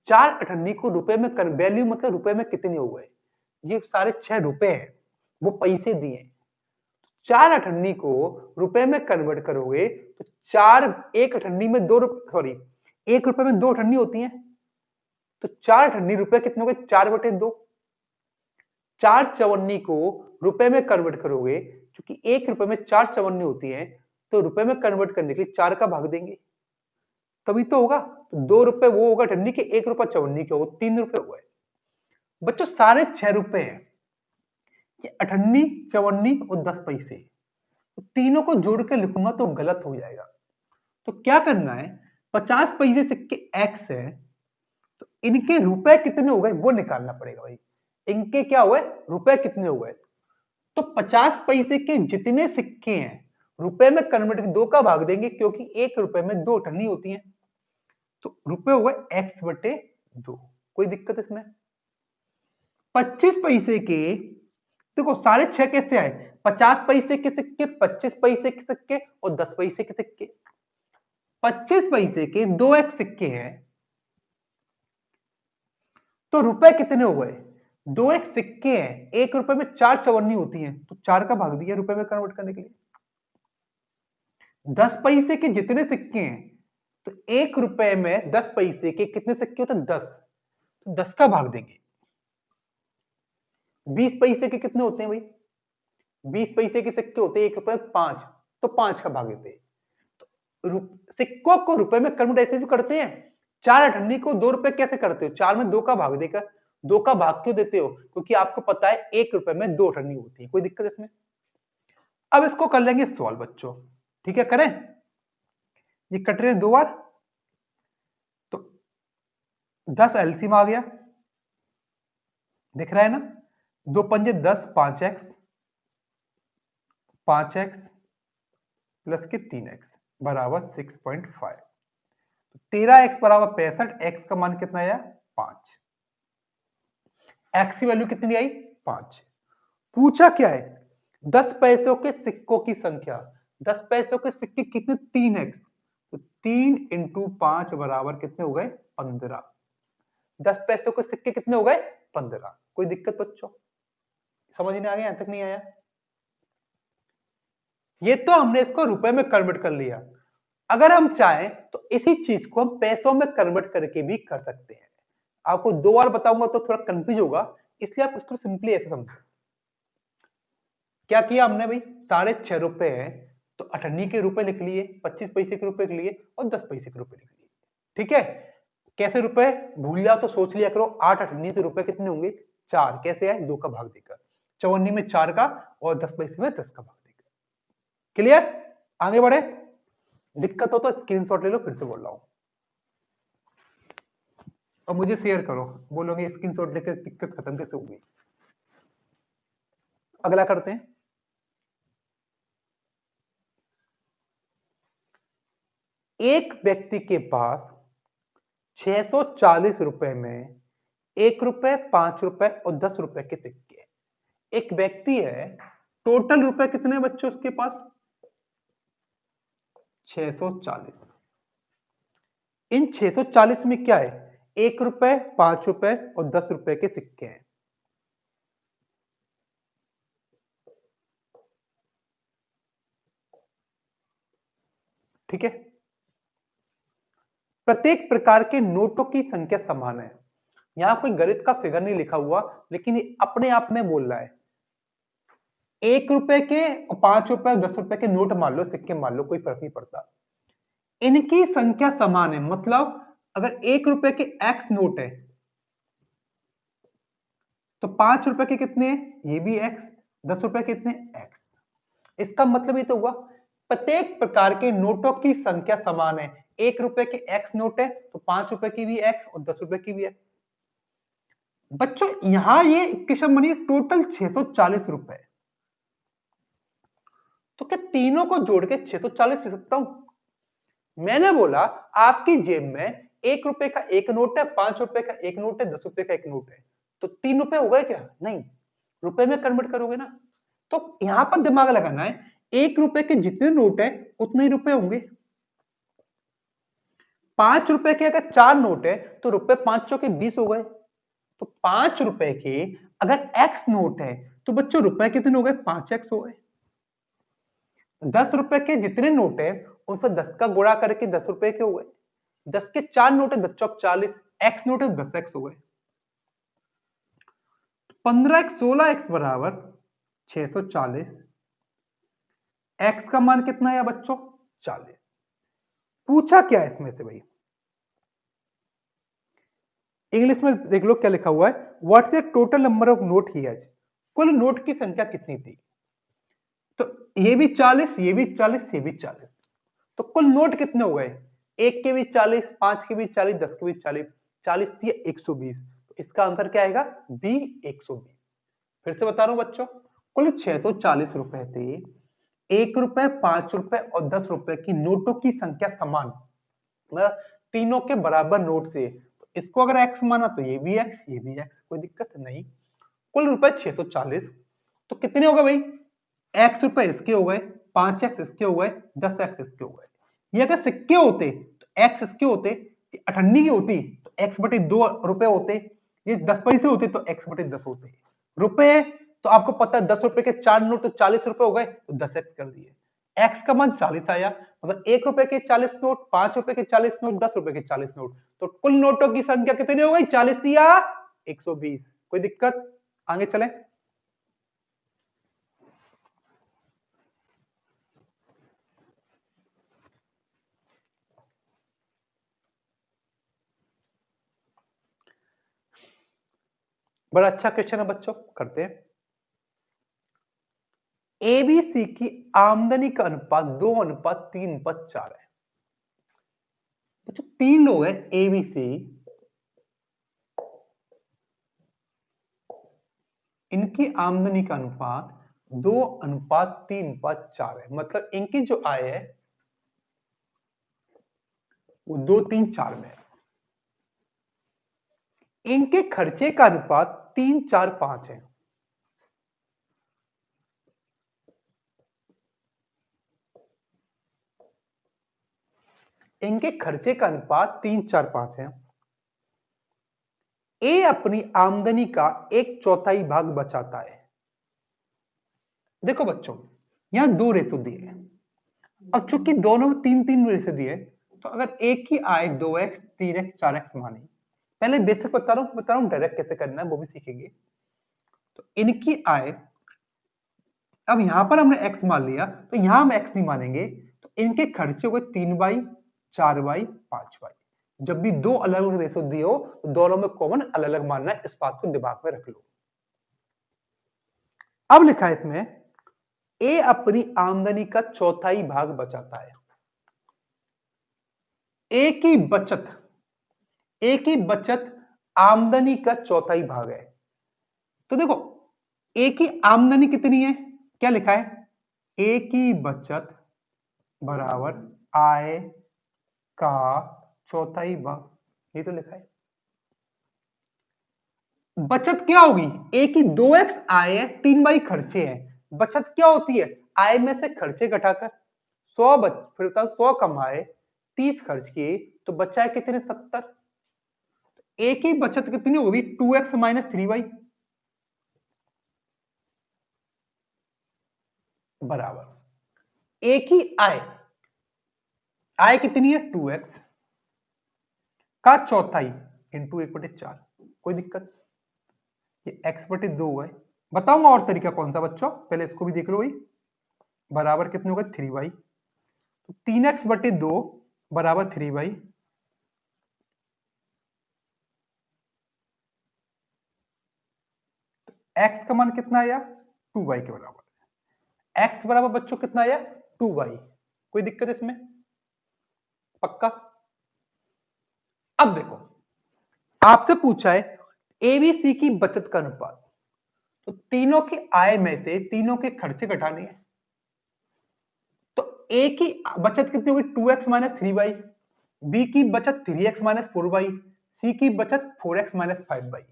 4 अठन्नी को रुपए में वैल्यू मतलब रुपए में कितने हो गए? ये सारे 6 रुपए हैं, वो पैसे दिए। 4 अठन्नी को रुपए में कन्वर्ट करोगे तो 4 एक अठन्नी में 2 सॉरी 1 रुपए में 2 अठन्नी होती हैं, तो 4 अठन्नी रुपए कितने हो गए? 4/2। 4 चवन्नी को रुपए में कन्वर्ट करोगे, क्योंकि 1 रुपए में 4 चवन्नी होती है, तो रुपए में कन्वर्ट करने के लिए 4 का भाग देंगे, तभी तो होगा। तो 2 रुपए वो होगा अठन्नी के, 1 रुपया चवन्नी के, वो 3 रुपए हुए। बच्चों साढ़े 6 रुपए हैं, ये अठन्नी, चवन्नी और 10 पैसे, तो तीनों को जोड़ के लिखूंगा तो गलत हो जाएगा। तो क्या करना है, 50 पैसे सिक्के एक्स है, तो इनके रुपए कितने हो गए वो निकालना पड़ेगा भाई। इनके क्या हुए? रुपए कितने हो गए? तो 50 पैसे के जितने सिक्के हैं रुपए में कन्वर्ट 2 का भाग देंगे, क्योंकि 1 रुपए में 2 अठन्नी होती है, तो रुपए हुए x/2। कोई दिक्कत इसमें? 25 पैसे के, देखो साढ़े 6 कैसे आए? 50 पैसे के सिक्के, 25 पैसे के सिक्के और 10 पैसे के सिक्के। 25 पैसे के 2x सिक्के हैं, तो रुपए कितने हो गए? 2x सिक्के हैं, 1 रुपए में 4 चवन्नी होती है, तो 4 का भाग दिया रुपए में कन्वर्ट करने के लिए। 10 पैसे के जितने सिक्के हैं, तो 1 रुपए में 10 पैसे के कितने सिक्के होते हैं? 10, तो 10 का भाग देंगे। 20 पैसे के कितने होते हैं भाई? 20 पैसे के सिक्के होते हैं 1 रुपए में 5, तो 5 का भाग देते हैं। तो सिक्कों को रुपए में कन्वर्ट ऐसे जो करते हैं, 4 अठन्नी को 2 रुपए कैसे करते हो? 4 में 2 का भाग देकर, 2 का भाग क्यों देते हो? क्योंकि आपको पता है 1 रुपए में 2 अठन्नी होती है। कोई दिक्कत इसमें? अब इसको कर लेंगे सॉल्व बच्चों, ठीक है करें? ये कट रहे 2 बार, तो 10 एलसीएम आ गया, दिख रहा है ना? 2 पंजे 10, 5x, 5x प्लस के 3x बराबर 6.5। 13x बराबर 65, x का मान कितना आया? 5। x की वैल्यू कितनी आई? 5। पूछा क्या है? 10 पैसों के सिक्कों की संख्या। 10 पैसों के सिक्के कितने? 3x, तो 3 इंटू 5 बराबर कितने हो गए? 15। 10 पैसों के सिक्के कितने हो गए? 15। कोई दिक्कत बच्चों? समझ नहीं आ गया? यहां तक नहीं आया? ये तो हमने इसको रुपए में कन्वर्ट कर लिया। अगर हम चाहें तो इसी चीज को हम पैसों में कन्वर्ट करके भी कर सकते हैं। आपको 2 बार बताऊंगा तो थोड़ा कंफ्यूज होगा, इसलिए आप इसको सिंपली ऐसे समझो। क्या किया हमने भाई? 6.5 रुपए है, तो अठन्नी के रुपए लिख लिए, 25 पैसे के रुपए लिख लिए और 10 पैसे के रुपए लिख लिए। ठीक है? कैसे रुपए? भूल जाओ तो सोच लिया करो, 8 अठन्नी से रुपए कितने होंगे? 4। कैसे आए? 2 का भाग देकर। चवन्नी में 4 का और 10 पैसे में 10 का भाग देकर। क्लियर? आगे बढ़े? दिक्कत हो तो स्क्रीनशॉट ले लो, फिर से बोल रहा हूं, और मुझे शेयर करो, बोलोगे स्क्रीनशॉट लेकर दिक्कत खत्म कैसे होगी। अगला करते हैं। एक व्यक्ति के पास 640 रुपए में 1 रुपए, 5 रुपए और 10 रुपए के सिक्के। एक व्यक्ति है, टोटल रुपए कितने बच्चों उसके पास? 640। इन 640 में क्या है? 1 रुपए, 5 रुपए और 10 रुपए के सिक्के हैं। ठीक है? प्रत्येक प्रकार के नोटों की संख्या समान है। यहां कोई गणित का फिगर नहीं लिखा हुआ, लेकिन ये अपने आप में बोल रहा है। 1 रुपए के, 5 रुपए, 10 रुपए के नोट मान लो, सिक्के मान लो, कोई फर्क नहीं पड़ता। इनकी संख्या समान है, मतलब अगर 1 रुपए के एक्स नोट है तो 5 रुपए के कितने हैं? ये भी एक्स। 10 रुपए कितने? एक्स। इसका मतलब ये तो हुआ प्रत्येक प्रकार के नोटों की संख्या समान है। 1 रुपए के एक्स नोट है तो 5 रुपए की भी एक्स और 10 रुपए की भी एक्स। बच्चों यहां ये इक्वेशन बनी टोटल 640 रुपए, तो क्या तीनों को जोड़ के 640 लिख सकता हूं? मैंने बोला आपकी जेब में 1 रुपए का एक नोट है, 5 रुपए का एक नोट है, 10 रुपए का एक नोट है, तो 3 रुपए हो गए क्या? नहीं, रुपए में कन्वर्ट करोगे ना। तो यहां पर दिमाग लगाना है, 1 रुपए के जितने नोट है उतने ही रुपए होंगे। 5 रुपए के अगर 4 नोट है तो रुपए 5 चौके 20 हो गए। तो 5 रुपए के अगर एक्स नोट है तो बच्चों रुपए कितने हो गए, 5x हो गए। 10 रुपए के जितने नोट है उन पर 10 का गुणा करके 10 रुपए के हो गए। 10 के 4 नोट है, 10 चौक 40, एक्स नोट है तो 10x हो गए। 15x 16x बराबर 640। एक्स का मान कितना है बच्चों, 40। पूछा क्या है इसमें से भाई, इंग्लिश में देख लो क्या लिखा हुआ है, what's the total number of note he has. कुल नोट की संख्या कितनी थी। तो ये भी 40, ये भी 40, ये भी 40, तो कुल नोट कितने हो गए, एक के भी 40, 5 के भी 40, 10 के भी 40, 40 थी 120। तो इसका आंसर क्या आएगा, बी 120। फिर से बता रहा हूं बच्चों, कुल 640 रुपए थे। 1 रुपए, 5 रुपए और 10 रुपए की नोटों की संख्या समान, मतलब तीनों के बराबर नोट से। तो इसको अगर एक्स माना तो ये भी एक्स, ये भी एक्स, कोई दिक्कत नहीं। कुल रुपए 640, तो कितने हो गए भाई, एक्स रुपए इसके हो गए, 5x इसके हो गए, 10x इसके हो गए। ये अगर सिक्के होते तो एक्स इसके होते, ये 98 की होती तो x/2 रुपए होते, ये 10 पैसे होते तो x/10 होते। रुपए तो आपको पता है 10 रुपए के 4 नोट तो 40 रुपए हो गए, तो 10x कर दिए। एक्स का मान 40 आया, मतलब 1 रुपए के 40 नोट, 5 रुपए के 40 नोट, 10 रुपए के 40 नोट, तो कुल नोटों की संख्या कितनी हो गई, 40 या 120। कोई दिक्कत, आगे चले। बड़ा अच्छा क्वेश्चन है बच्चों, करते हैं। एबीसी की आमदनी का अनुपात 2:3:4 है। बच्चों 3 लोग हैं एबीसी, इनकी आमदनी का अनुपात 2:3:4 है, मतलब इनकी जो आय है वो 2-3-4 में है। इनके खर्चे का अनुपात 3-4-5 है। इनके खर्चे का अनुपात 3-4-5 है। ए अपनी आमदनी का 1/4 भाग बचाता है। देखो बच्चों, यहां 2 रेशो दिए हैं, अब चूंकि दोनों में 3-3 रेशो दिए, तो अगर एक की आय 2x 3x 4x मानी, पहले बेसिक बता रहा हूं डायरेक्ट कैसे करना है वो भी सीखेंगे। तो इनकी आय, अब यहां पर हमने x मान लिया तो यहां हम x नहीं मानेंगे, तो इनके खर्चे हो गए 3y 4y 5y। जब भी दो अलग अलग रेशो दिए हो तो दोनों में कॉमन अलग अलग मानना है, इस बात को दिमाग में रख लो। अब लिखा है इसमें, ए अपनी आमदनी का 1/4 भाग बचाता है। ए की बचत, ए की बचत आमदनी का 1/4 भाग है। तो देखो ए की आमदनी कितनी है, क्या लिखा है, ए की बचत बराबर आय का 1/4 भाग, ये तो लिखा है। बचत क्या होगी, ए की 2x आय है, 3y खर्चे हैं। बचत क्या होती है, आय में से खर्चे घटाकर। 100 फिर 100 कमाए, 30 खर्च किए, तो बचा है कितने, 70। ए की बचत कितनी होगी, 2x माइनस 3y बराबर ए की आय, आय कितनी है 2x का 1/4 इंटू 1/4। कोई दिक्कत, ये x/2 है। बताऊंगा और तरीका कौन सा बच्चों, पहले इसको भी देख लो भाई। बराबर कितने होगा 3y, तो 3x/2 बराबर 3y। x का मान कितना आया, 2y के बराबर। x बराबर बच्चों कितना आया, 2y। कोई दिक्कत इसमें, पक्का। अब देखो, आपसे पूछा है एबीसी की बचत का अनुपात, तो तीनों की आय में से तीनों के खर्चे घटाने हैं। तो ए की बचत कितनी होगी, 2x माइनस 3y, बी की बचत 3x माइनस 4y, सी की बचत 4x माइनस 5y।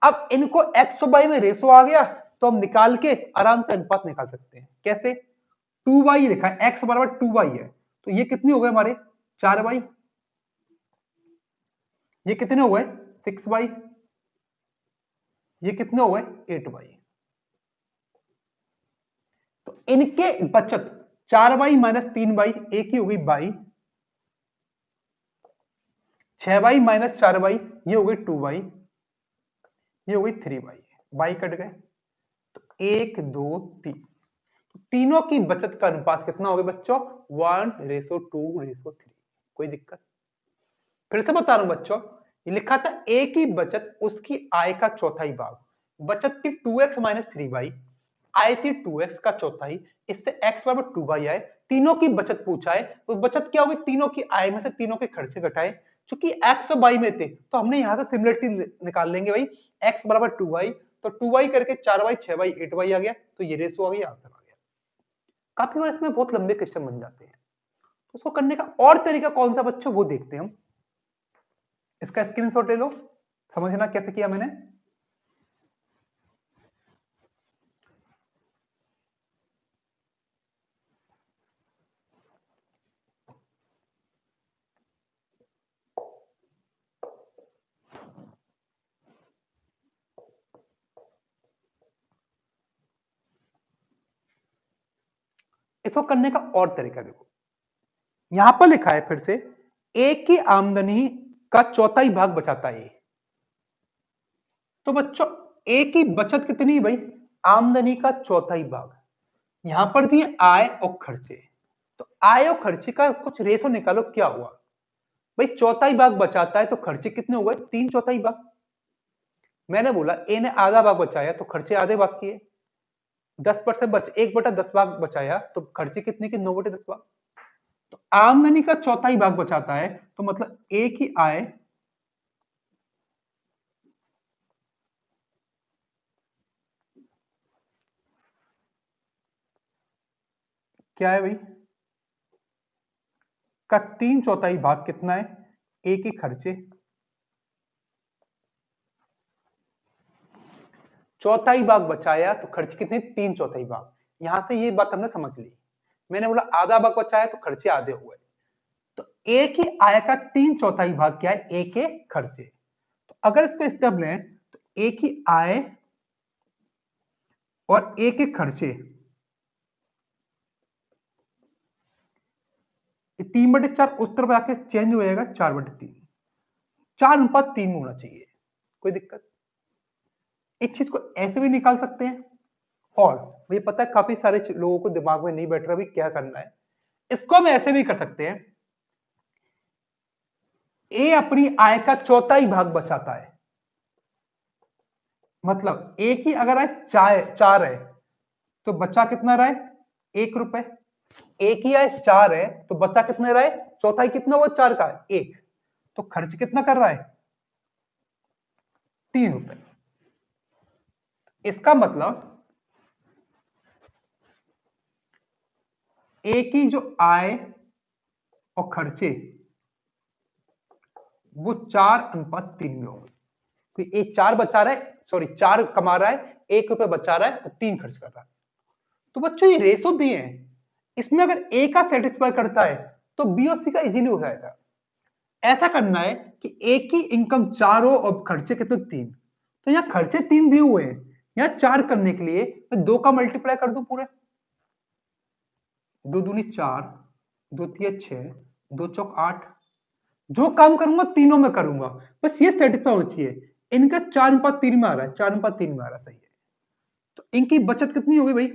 अब इनको एक्स और वाई में रेशो आ गया तो हम निकाल के आराम से अनुपात निकाल सकते हैं। कैसे? 2y लिखा है, x बराबर 2y है, तो ये कितने हो गए हमारे 4y, ये कितने हो गए 6y, ये कितने हो गए 8y। तो इनके बचत 4y माइनस 3y, एक ही हो गई बाई, 6y माइनस 4y, ये हो गई 2y, ये हो गई 3y, y कट गए तो 1 2 3। तीनों की बचत का अनुपात कितना हो गया बच्चों 1:2:3। कोई दिक्कत? फिर से बता रहा हूं बच्चों, ये लिखा था ए की बचत उसकी आय का चौथाई भाग, बचत थी 2x माइनस 3y, आय थी 2x का चौथाई, इससे x बराबर 2y आए, तीनों की बचत पूछा है तो बचत क्या होगी, तीनों की आय में से तीनों के खर्चे घटाए, क्योंकि x और y में थे तो हमने यहां से सिमिलरिटी निकाल लेंगे भाई, x बराबर 2y, तो 2y करके 4y 6y 8y आ गया, तो ये रेशो आ गई, आंसर आ गया। काफी बार इसमें बहुत लंबे क्वेश्चन बन जाते हैं, तो उसको करने का और तरीका कौन सा बच्चों वो देखते हैं हम। इसका स्क्रीनशॉट ले लो, समझना कैसे किया मैंने। इसको करने का और तरीका देखो, यहां पर लिखा है फिर से, एक की आमदनी का चौथाई भाग बचाता है। तो बच्चों ए की बचत कितनी भाई, आमदनी का चौथाई भाग, यहां पर दिए आय और खर्चे, तो आय और खर्चे का कुछ रेशो निकालो, क्या हुआ भाई, चौथाई भाग बचाता है तो खर्चे कितने हो गए 3/4 भाग। मैंने बोला ए ने आधा भाग बचाया तो खर्चे आधे भाग किए, 10% बच 1/10 भाग बचाया तो खर्चे कितने के 9/10 भाग। तो आमदनी का चौथाई भाग बचाता है तो मतलब ए की आय क्या है भाई का 3/4 भाग कितना है, ए के खर्चे, चौथाई भाग बचाया तो खर्च कितने 3/4 भाग। यहां से ये बात हमने समझ ली, मैंने बोला आधा भाग बचाया तो खर्चे आधे हुए, तो ए की आय का 3/4 भाग क्या है, ए के खर्चे। तो अगर इसको स्टेप लें तो ए की आय और ए के खर्चे 3/4 उस तरफ आके चेंज हो जाएगा 4/3, 4:3 होना चाहिए, कोई दिक्कत? इस चीज को ऐसे भी निकाल सकते हैं, और मुझे पता है काफी सारे लोगों को दिमाग में नहीं बैठ रहा भी क्या करना है, इसको हम ऐसे भी कर सकते हैं, ए अपनी आय का चौथाई भाग बचाता है, मतलब ए की अगर आय 4 है तो बचा कितना रहा है 1 रुपए, ए की आय 4 है तो बचा कितना रहा है, चौथाई कितना हुआ 4 का 1, तो खर्च कितना कर रहा है 3 रुपए। इसका मतलब ए की जो आय और खर्चे वो 4:3 में होंगे, तो एक 4 बचा रहा है, सॉरी 4 कमा रहा है, 1 रुपए बचा रहा है और 3 खर्च कर रहा है। तो बच्चों ये रेशो दिए हैं, इसमें अगर ए का सेटिस्फाई करता है तो बी और सी का इजीली हो जाएगा। ऐसा करना है कि ए की इनकम 4 हो और खर्चे कितने 3, तो यहाँ खर्चे 3 दिए हुए हैं, यहाँ 4 करने के लिए मैं 2 का मल्टीप्लाई कर दूं पूरे, 2 दूनी 4, 2 तिया 6, 2 चौक 8, जो काम करूंगा तीनों में करूंगा, बस ये सेटिस्फाई होना चाहिए। इनका 4:3 में आ रहा है, 4:3 में आ रहा है, सही है। तो इनकी बचत कितनी होगी भाई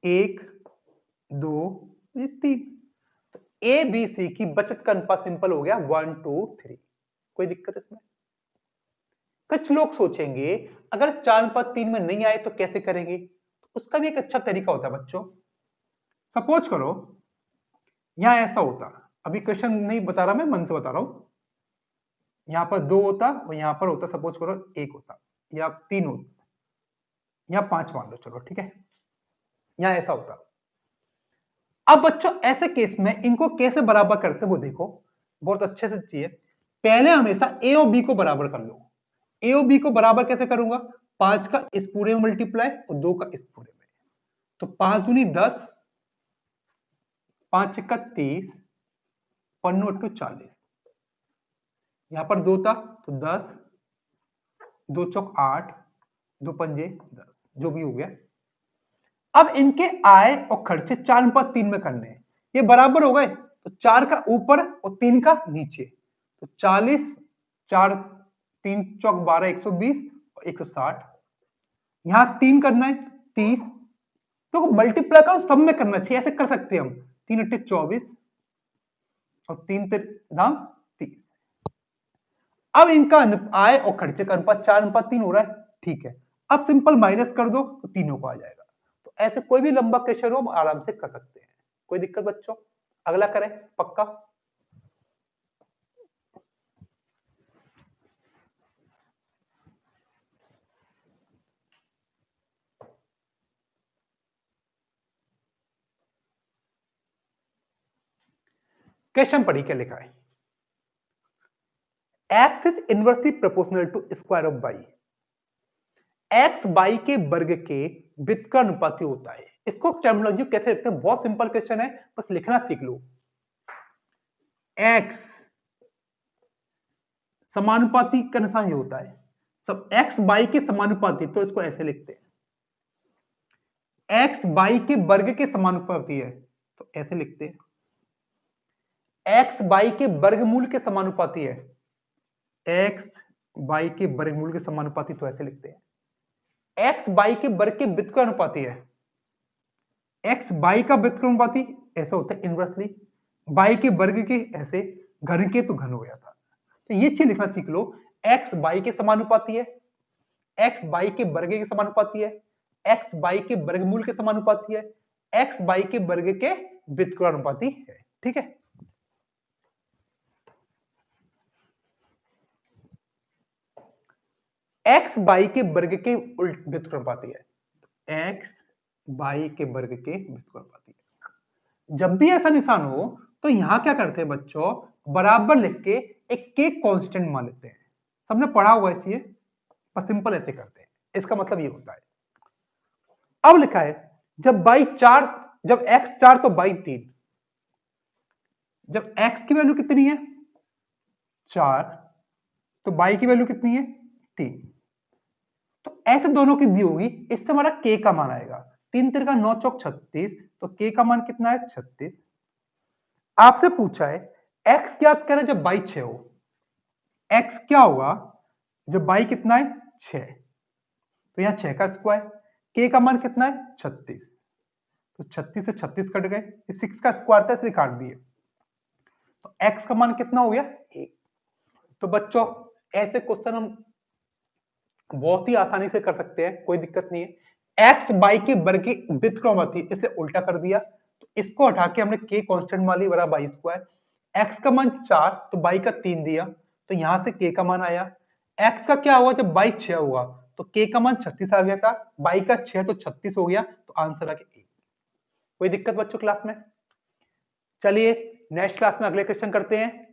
1 2 3, ए बी सी की बचत का अनुपात सिंपल हो गया 1 2 3। कोई दिक्कत इसमें? कुछ लोग सोचेंगे अगर 4:3 में नहीं आए तो कैसे करेंगे, तो उसका भी एक अच्छा तरीका होता है बच्चों। सपोज करो यहां ऐसा होता, अभी क्वेश्चन नहीं बता रहा, मैं मन से बता रहा हूं, यहां पर 2 होता और यहां पर होता, सपोज करो 1 होता या 3 होता या 5 मान लो, चलो ठीक है, यहां ऐसा होता। अब बच्चों ऐसे केस में इनको कैसे बराबर करते वो देखो, बहुत अच्छे से चाहिए। पहले हमेशा ए और बी को बराबर कर लो, ए और बी को बराबर कैसे करूंगा? 5 का इस पूरे में मल्टीप्लाई और 2 का इस पूरे में। तो 5 दूनी 10, 5 छक्का 30, 40। यहां पर 2 था तो 10, 2 चौक 8, 2 पंजे 10, जो भी हो गया। अब इनके आय और खर्चे 4:3 में करने हैं। ये बराबर हो गए तो 4 का ऊपर और 3 का नीचे, तो 40, 4 3 चौक 12, 120 और 160। यहां 3 करना है 30, तो मल्टीप्लाई करो सब में करना चाहिए, ऐसे कर सकते हैं हम। 3 अट्ठे 24 और 3 दाम 30। अब इनका आय और खर्चे का अनुपात 4:3 हो रहा है, ठीक है। अब सिंपल माइनस कर दो तो तीनों को आ जाएगा। तो ऐसे कोई भी लंबा क्वेश्चन हो हम आराम से कर सकते हैं, कोई दिक्कत बच्चों? अगला करें पक्का। क्वेश्चन पढ़ी क्या लिखा है? x is inversely proportional to square of y. x y के वर्ग के व्युत्क्रमानुपाती होता है। इसको टर्मिनोलॉजी कैसे लिखते हैं? बहुत सिंपल क्वेश्चन है, बस लिखना सीख लो। x समानुपाती का निशान ये होता है, सब x बाई के समानुपाती, तो इसको ऐसे लिखते हैं। x बाई के वर्ग के समानुपाती है तो ऐसे लिखते हैं। x बाई के वर्गमूल के समानुपाती है, x बाई के वर्गमूल के समानुपाती, तो ऐसे लिखते हैं। x बाई के वर्ग के व्युत्क्रमानुपाती है, x बाई का व्युत्क्रमानुपाती ऐसा होता है इनवर्सली, बाई के वर्ग के ऐसे, घन के तो घन हो गया था। तो ये चीज लिखना सीख लो। x बाई के समानुपाती है, x बाई के वर्ग के समानुपाती है, x बाई के वर्गमूल के समानुपाती है, x बाई के वर्ग के व्युत्क्रमानुपाती है, ठीक है। x बाई के वर्ग के उल्ट व्युत्क्रमानुपाती है, x बाई के वर्ग के व्युत्क्रमानुपाती है। जब भी ऐसा निशान हो तो यहां क्या करते हैं बच्चों, बराबर लिख के एक के कांस्टेंट मान लेते हैं। सबने पढ़ा हुआ है इसलिए, पर सिंपल ऐसे करते हैं। इसका मतलब ये होता है, अब लिखा है जब बाई 4, जब x 4 तो बाई 3, जब x की वैल्यू कितनी है 4 तो बाई की वैल्यू कितनी है 3। तो ऐसे दोनों की दी होगी, इससे हमारा k का मान आएगा। 3 3 का 9 चौक 36, तो k का मान कितना है 36। आपसे पूछा है x क्या करें जब बाई 6 हो, x क्या होगा जब बाई कितना है 6, तो यहां 6 का स्क्वायर, k का मान कितना है 36, तो 36 से 36 कट गए, 6 का स्क्वायर था इसलिए काट दिए, तो x का मान कितना हो गया 1। तो बच्चों ऐसे क्वेश्चन हम बहुत ही आसानी से कर सकते हैं, कोई दिक्कत नहीं है। x बाई के वर्ग की व्युत्क्रमानुपाती, इसे उल्टा कर दिया, तो इसको हटा के हमने k कांस्टेंट वाली बराबर बाई स्क्वायर, x का मान 4 तो बाई का 3 दिया, तो यहां से k का मान आया। x का क्या हुआ जब बाई 6 हुआ, तो k का मान 36 आ गया था, बाई का 6 तो 36 हो गया, तो आंसर आ गया 1। कोई दिक्कत बच्चों क्लास में? चलिए नेक्स्ट क्लास में अगले क्वेश्चन करते हैं।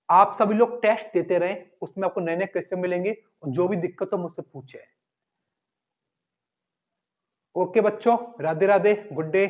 आप सभी लोग टेस्ट देते रहे, उसमें आपको नए नए क्वेश्चन मिलेंगे, और जो भी दिक्कत हो मुझसे पूछे। ओके बच्चों, राधे राधे, गुड डे।